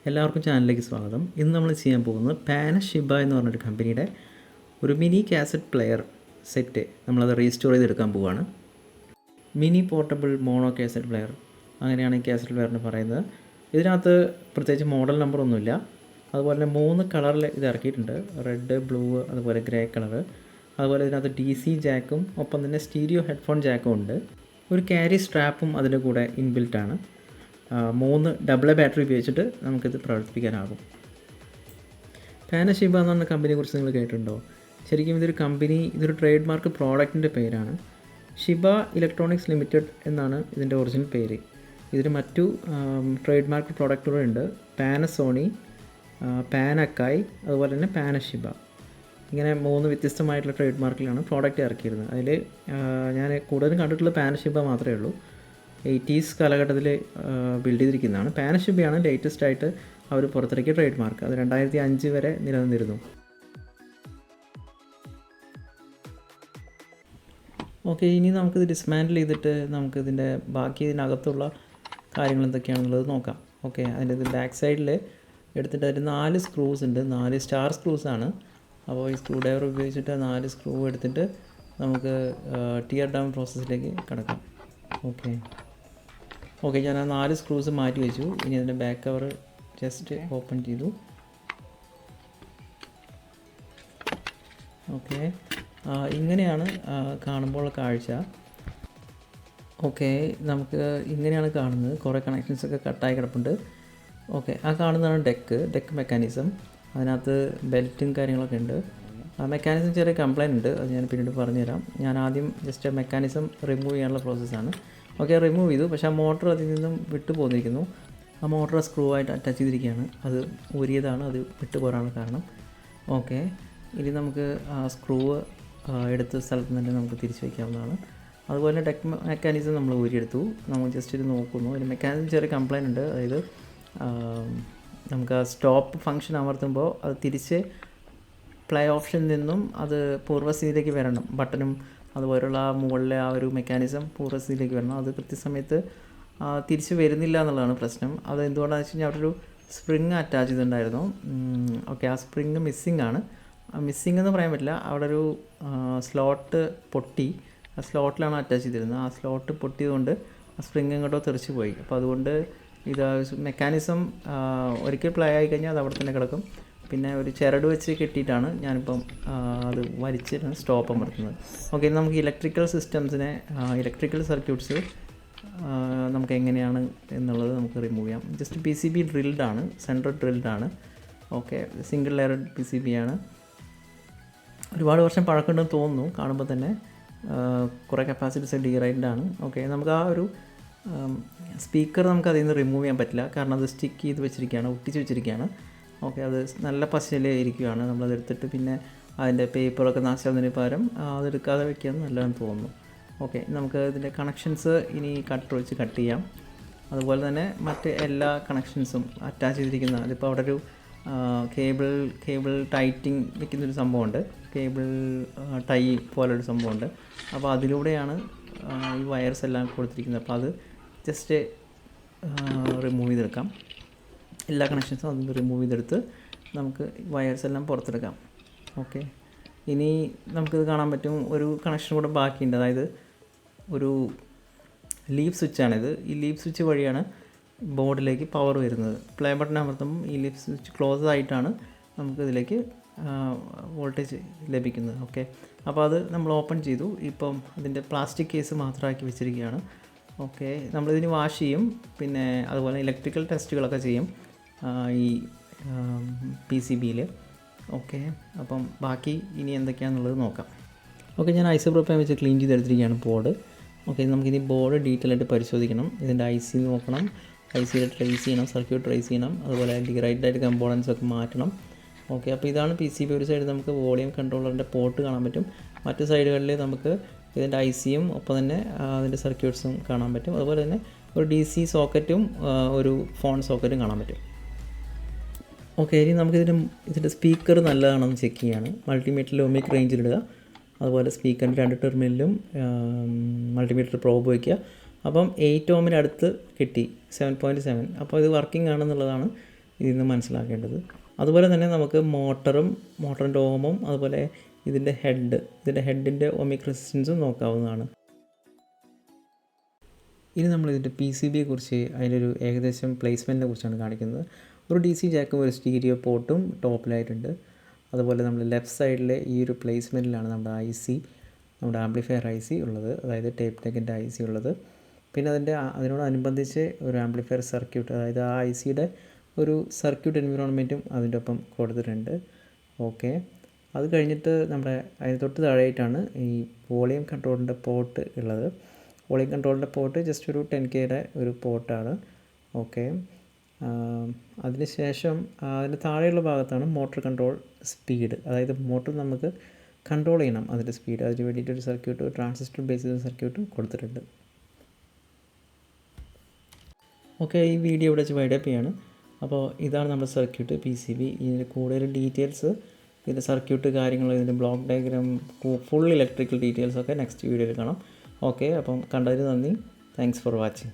എല്ലാവർക്കും ചാനലിലേക്ക് സ്വാഗതം. ഇന്ന് നമ്മൾ ചെയ്യാൻ പോകുന്നത് പാനഷിബ എന്ന് പറഞ്ഞൊരു കമ്പനിയുടെ ഒരു മിനി കാസറ്റ് പ്ലെയർ സെറ്റ് നമ്മളത് റീസ്റ്റോർ ചെയ്തെടുക്കാൻ പോവുകയാണ്. Mini portable mono cassette player, അങ്ങനെയാണ് ഈ കാസറ്റ് പ്ലെയറിന് പറയുന്നത്. ഇതിനകത്ത് പ്രത്യേകിച്ച് മോഡൽ നമ്പറൊന്നുമില്ല. അതുപോലെ തന്നെ 3 കളറിൽ ഇത് ഇറക്കിയിട്ടുണ്ട്: റെഡ്, ബ്ലൂ, അതുപോലെ ഗ്രേ കളറ്. അതുപോലെ ഇതിനകത്ത് DC ജാക്കും ഒപ്പം തന്നെ സ്റ്റീരിയോ ഹെഡ്ഫോൺ ജാക്കും ഉണ്ട്. ഒരു ക്യാരി സ്ട്രാപ്പും അതിൻ്റെ കൂടെ ഇൻബിൽറ്റാണ്. 3 ഡബിൾ ബാറ്ററി ഉപയോഗിച്ചിട്ട് നമുക്കിത് പ്രവർത്തിപ്പിക്കാനാകും. പാനഷിബ എന്ന് പറഞ്ഞ കമ്പനിയെക്കുറിച്ച് നിങ്ങൾ കേട്ടിട്ടുണ്ടോ? ശരിക്കും ഇതൊരു ട്രേഡ് മാർക്ക് പ്രോഡക്റ്റിൻ്റെ പേരാണ്. ഷിബ ഇലക്ട്രോണിക്സ് ലിമിറ്റഡ് എന്നാണ് ഇതിൻ്റെ ഒറിജിനൽ പേര്. ഇതിന് മറ്റു ട്രേഡ് മാർക്ക് പ്രോഡക്റ്റുകളുണ്ട്: പാനസോണി, പാനക്കായ്, അതുപോലെ തന്നെ പാനഷിബ. ഇങ്ങനെ 3 വ്യത്യസ്തമായിട്ടുള്ള ട്രേഡ് മാർക്കിലാണ് പ്രോഡക്റ്റ് ഇറക്കിയിരുന്നത്. അതിൽ ഞാൻ കൂടുതലും കണ്ടിട്ടുള്ള പാനഷിബ മാത്രമേ ഉള്ളൂ. 80s കാലഘട്ടത്തിൽ ബിൽഡ് ചെയ്തിരിക്കുന്നതാണ്. പാനഷിബയാണ് ലേറ്റസ്റ്റ് ആയിട്ട് അവർ പുറത്തിറക്കിയ ട്രേഡ് മാർക്ക്. അത് 2005 വരെ നിലനിന്നിരുന്നു. ഓക്കെ, ഇനി നമുക്കിത് ഡിസ്മാൻഡിൽ ചെയ്തിട്ട് നമുക്കിതിൻ്റെ ബാക്കി ഇതിനകത്തുള്ള കാര്യങ്ങൾ എന്തൊക്കെയാണെന്നുള്ളത് നോക്കാം. ഓക്കെ, അതിൻ്റെ ബാക്ക് സൈഡിൽ എടുത്തിട്ട് അതിൽ 4 സ്ക്രൂസ് ഉണ്ട്. 4 സ്റ്റാർ സ്ക്രൂസാണ്. അപ്പോൾ ഈ സ്ക്രൂ ഡ്രൈവർ ഉപയോഗിച്ചിട്ട് 4 സ്ക്രൂ എടുത്തിട്ട് നമുക്ക് ടിയർ ഡൗൺ പ്രോസസ്സിലേക്ക് കിടക്കാം. ഓക്കെ, ഞാൻ ആ 4 സ്ക്രൂസ് മാറ്റി വെച്ചു. ഇനി അതിൻ്റെ ബാക്ക് കവർ ജസ്റ്റ് ഓപ്പൺ ചെയ്തു. ഓക്കെ, ഇങ്ങനെയാണ് കാണുമ്പോൾ കാഴ്ച. ഓക്കെ, നമുക്ക് ഇങ്ങനെയാണ് കാണുന്നത്. കുറേ കണക്ഷൻസൊക്കെ കട്ടായി കിടപ്പുണ്ട്. ഓക്കെ, ആ കാണുന്നതാണ് ഡെക്ക് മെക്കാനിസം. അതിനകത്ത് ബെൽറ്റും കാര്യങ്ങളൊക്കെ ഉണ്ട്. ആ മെക്കാനിസം ചെറിയ കംപ്ലൈൻറ്റ് ഉണ്ട്, അത് ഞാൻ പിന്നീട് പറഞ്ഞുതരാം. ഞാൻ ആദ്യം ജസ്റ്റ് മെക്കാനിസം റിമൂവ് ചെയ്യാനുള്ള പ്രോസസ്സാണ്. ഓക്കെ, റിമൂവ് ചെയ്തു. പക്ഷേ ആ മോട്ടർ അതിൽ നിന്നും വിട്ടു പോന്നിരിക്കുന്നു. ആ മോട്ടർ സ്ക്രൂ ആയിട്ട് അറ്റാച്ച് ചെയ്തിരിക്കുകയാണ്. അത് ഊരിയതാണ്, അത് വിട്ടു പോരാനുള്ള കാരണം. ഓക്കെ, ഇനി നമുക്ക് ആ സ്ക്രൂ എടുത്ത സ്ഥലത്ത് തന്നെ നമുക്ക് തിരിച്ച് വയ്ക്കാവുന്നതാണ്. അതുപോലെ ഡെക്ക് മെക്കാനിസം നമ്മൾ ഊരിയെടുത്തു. നമ്മൾ ജസ്റ്റ് ഇത് നോക്കുന്നു. അതിന് മെക്കാനിസം ചെറിയ കംപ്ലൈൻറ്റ് ഉണ്ട്. അതായത് നമുക്ക് ആ സ്റ്റോപ്പ് ഫംഗ്ഷൻ അമർത്തുമ്പോൾ അത് തിരിച്ച് പ്ലേ ഓപ്ഷനിൽ നിന്നും അത് പൂർവ്വസ്ഥിതിയിലേക്ക് വരണം. ബട്ടണും അതുപോലുള്ള മുകളിലെ ആ ഒരു മെക്കാനിസം പൂർവ്വസ്ഥിതിയിലേക്ക് വരണം. അത് കൃത്യസമയത്ത് തിരിച്ച് വരുന്നില്ല എന്നുള്ളതാണ് പ്രശ്നം. അത് എന്തുകൊണ്ടാണെന്ന് വെച്ച് കഴിഞ്ഞാൽ അവിടെ ഒരു സ്പ്രിങ് അറ്റാച്ച് ചെയ്തിട്ടുണ്ടായിരുന്നു. ഓക്കെ, ആ സ്പ്രിങ് മിസ്സിംഗ് ആണ്. മിസ്സിംഗ് എന്ന് പറയാൻ പറ്റില്ല, അവിടെ ഒരു സ്ലോട്ട് പൊട്ടി. ആ സ്ലോട്ടിലാണ് അറ്റാച്ച് ചെയ്തിരുന്നത്. ആ സ്ലോട്ട് പൊട്ടിയതുകൊണ്ട് ആ സ്പ്രിങ് ഇങ്ങോട്ടോ തെറിച്ച് പോയി. അപ്പോൾ അതുകൊണ്ട് ഇത് മെക്കാനിസം ഒരിക്കൽ പ്ലേ ആയി കഴിഞ്ഞാൽ അത് അവിടെ തന്നെ കിടക്കും. പിന്നെ ഒരു ചരട് വെച്ച് കെട്ടിയിട്ടാണ് ഞാനിപ്പം അത് വലിച്ചിട്ടാണ് സ്റ്റോപ്പ് അമർത്തുന്നത്. ഓക്കെ, നമുക്ക് ഇലക്ട്രിക്കൽ സർക്യൂട്ട്സ് നമുക്ക് എങ്ങനെയാണ് എന്നുള്ളത് നമുക്ക് റിമൂവ് ചെയ്യാം. ജസ്റ്റ് PCB ഡ്രിൽഡാണ്, സെൻട്രൽ ഡ്രിൽഡാണ്. ഓക്കെ, സിംഗിൾ ലെയർ PCB ആണ്. ഒരുപാട് വർഷം പഴക്കമുണ്ടെന്ന് തോന്നുന്നു കാണുമ്പോൾ തന്നെ. കുറേ കപ്പാസിറ്റീസ് ഡീറൈൻഡാണ്. ഓക്കെ, നമുക്ക് ആ ഒരു സ്പീക്കർ നമുക്ക് അതിൽ നിന്ന് റിമൂവ് ചെയ്യാൻ പറ്റില്ല, കാരണം അത് സ്റ്റിക്ക് ചെയ്ത് വെച്ചിരിക്കുകയാണ്, ഒട്ടിച്ച് വെച്ചിരിക്കുകയാണ്. ഓക്കെ, അത് നല്ല പശയിൽ ഇരിക്കുകയാണ്. നമ്മളതെടുത്തിട്ട് പിന്നെ അതിൻ്റെ പേപ്പറൊക്കെ നാശാവുന്നതിന് പകരം അതെടുക്കാതെ വെക്കാൻ നല്ലതെന്ന് തോന്നുന്നു. ഓക്കെ, നമുക്ക് ഇതിൻ്റെ കണക്ഷൻസ് ഇനി കട്ടർ വെച്ച് കട്ട് ചെയ്യാം. അതുപോലെ തന്നെ മറ്റ് എല്ലാ കണക്ഷൻസും അറ്റാച്ച് ചെയ്തിരിക്കുന്ന, അതിപ്പോൾ അവിടെ ഒരു കേബിൾ ടൈറ്റിങ് വെക്കുന്നൊരു സംഭവമുണ്ട്, കേബിൾ ടൈ പോലൊരു സംഭവമുണ്ട്. അപ്പോൾ അതിലൂടെയാണ് ഈ വയർസ് എല്ലാം കൊടുത്തിരിക്കുന്നത്. അപ്പോൾ അത് ജസ്റ്റ് റിമൂവ് ചെയ്തെടുക്കാം. എല്ലാ കണക്ഷൻസും അതൊന്ന് റിമൂവ് ചെയ്തെടുത്ത് നമുക്ക് വയർസ് എല്ലാം പുറത്തെടുക്കാം. ഓക്കെ, ഇനി നമുക്കിത് കാണാൻ പറ്റും, ഒരു കണക്ഷൻ കൂടെ ബാക്കിയുണ്ട്. അതായത് ഒരു ലീഫ് സ്വിച്ചാണിത്. ഈ ലീഫ് സ്വിച്ച് വഴിയാണ് ബോർഡിലേക്ക് പവർ വരുന്നത്. പ്ലേ ബട്ടൺ അമർത്തുമ്പോൾ ഈ ലീഫ് സ്വിച്ച് ക്ലോസ് ആയിട്ടാണ് നമുക്കിതിലേക്ക് വോൾട്ടേജ് ലഭിക്കുന്നത്. ഓക്കെ, അപ്പോൾ അത് നമ്മൾ ഓപ്പൺ ചെയ്തു. ഇപ്പം അതിൻ്റെ പ്ലാസ്റ്റിക് കേസ് മാത്രമാക്കി വെച്ചിരിക്കുകയാണ്. ഓക്കെ, നമ്മളിതിന് വാഷ് ചെയ്യും. പിന്നെ അതുപോലെ ഇലക്ട്രിക്കൽ ടെസ്റ്റുകളൊക്കെ ചെയ്യും ഈ PCBയിൽ. ഓക്കെ, അപ്പം ബാക്കി ഇനി എന്തൊക്കെയാണെന്നുള്ളത് നോക്കാം. ഓക്കെ, ഞാൻ ഐസോപ്രോപ്പൈൻ വെച്ച് ക്ലീൻ ചെയ്തെടുത്തിരിക്കുകയാണ് ബോർഡ്. ഓക്കെ, നമുക്കിനി ബോർഡ് ഡീറ്റെയിൽ ആയിട്ട് പരിശോധിക്കണം. ഇതിൻ്റെ IC നോക്കണം, ICയിൽ ട്രേസ് ചെയ്യണം, സർക്യൂട്ട് ട്രേസ് ചെയ്യണം. അതുപോലെ ഡീറൈഡായിട്ട് കമ്പോണൻസ് ഒക്കെ മാറ്റണം. ഓക്കെ, അപ്പോൾ ഇതാണ് PCB. ഒരു സൈഡ് നമുക്ക് വോളിയം കൺട്രോളറിൻ്റെ പോർട്ട് കാണാൻ പറ്റും. മറ്റ് സൈഡുകളിൽ നമുക്ക് ഇതിൻ്റെ ICയും ഒപ്പം തന്നെ അതിൻ്റെ സർക്യൂട്ട്സും കാണാൻ പറ്റും. അതുപോലെ തന്നെ ഒരു DC സോക്കറ്റും ഒരു ഫോൺ സോക്കറ്റും കാണാൻ പറ്റും. ഓക്കെ, ഇനി ഇതിൻ്റെ സ്പീക്കർ നല്ലതാണെന്ന് ചെക്ക് ചെയ്യാണ്. മൾട്ടിമീറ്ററിൽ ഒമിക് റേഞ്ചിലിടുക. അതുപോലെ സ്പീക്കറിൻ്റെ 2 ടെർമിനലിലും മൾട്ടിമീറ്റർ പ്രോബ് വയ്ക്കുക. അപ്പം 8 ohmന് അടുത്ത് കിട്ടി, 7.7. അപ്പോൾ ഇത് വർക്കിംഗ് ആണെന്നുള്ളതാണ് ഇതിൽ നിന്ന് മനസ്സിലാക്കേണ്ടത്. അതുപോലെ തന്നെ നമുക്ക് മോട്ടറിൻ്റെ ഓമും അതുപോലെ ഇതിൻ്റെ ഹെഡിൻ്റെ ഓമിക് റെസിസ്റ്റൻസും നോക്കാവുന്നതാണ്. ഇനി നമ്മൾ ഇതിൻ്റെ PCBയെ കുറിച്ച് അതിലൊരു ഏകദേശം പ്ലേസ്മെൻറ്റിനെ കുറിച്ചാണ് കാണിക്കുന്നത്. ഒരു DC ജാക്കും ഒരു സ്റ്റീരിയോ പോർട്ടും ടോപ്പിലായിട്ടുണ്ട്. അതുപോലെ നമ്മൾ ലെഫ്റ്റ് സൈഡിലെ ഈ ഒരു പ്ലേസ്മെൻറ്റിലാണ് നമ്മുടെ ആംപ്ലിഫയർ IC ഉള്ളത്, അതായത് ടേപ്പ് ടെക്കിൻ്റെ IC ഉള്ളത്. പിന്നെ അതിനോടനുബന്ധിച്ച് ഒരു ആംപ്ലിഫയർ സർക്യൂട്ട്, അതായത് ആ ICയുടെ ഒരു സർക്യൂട്ട് എൻവിറോൺമെൻറ്റും അതിൻ്റെ ഒപ്പം കൊടുത്തിട്ടുണ്ട്. ഓക്കെ, അത് കഴിഞ്ഞിട്ട് അതിന് തൊട്ട് താഴെയായിട്ടാണ് ഈ വോളിയം കൺട്രോളിൻ്റെ പോർട്ട് ഉള്ളത്. വോളിയം കൺട്രോളിൻ്റെ പോർട്ട് ജസ്റ്റ് ഒരു 10Kയുടെ ഒരു പോർട്ടാണ്. ഓക്കെ, അതിനുശേഷം അതിന് താഴെയുള്ള ഭാഗത്താണ് മോട്ടോർ കൺട്രോൾ സ്പീഡ്, അതായത് മോട്ടോർ നമുക്ക് കൺട്രോൾ ചെയ്യണം അതിൻ്റെ സ്പീഡ്, അതിന് വേണ്ടിയിട്ടൊരു സർക്യൂട്ട്, ട്രാൻസിസ്റ്റർ ബേസ് ചെയ്ത സർക്യൂട്ട് കൊടുത്തിട്ടുണ്ട്. ഓക്കെ, ഈ വീഡിയോ ഇവിടെ വെച്ച് വൈൻഡപ്പ് ചെയ്യാണ്. അപ്പോൾ ഇതാണ് നമ്മുടെ സർക്യൂട്ട് PCB. ഇതിൻ്റെ കൂടുതൽ ഡീറ്റെയിൽസ്, ഇതിൻ്റെ സർക്യൂട്ട് കാര്യങ്ങൾ, ഇതിൻ്റെ ബ്ലോക്ക് ഡയഗ്രാം, ഫുൾ ഇലക്ട്രിക്കൽ ഡീറ്റെയിൽസൊക്കെ നെക്സ്റ്റ് വീഡിയോയിൽ കാണാം. ഓക്കെ, അപ്പം കണ്ടതിന് നന്ദി. Thanks for watching.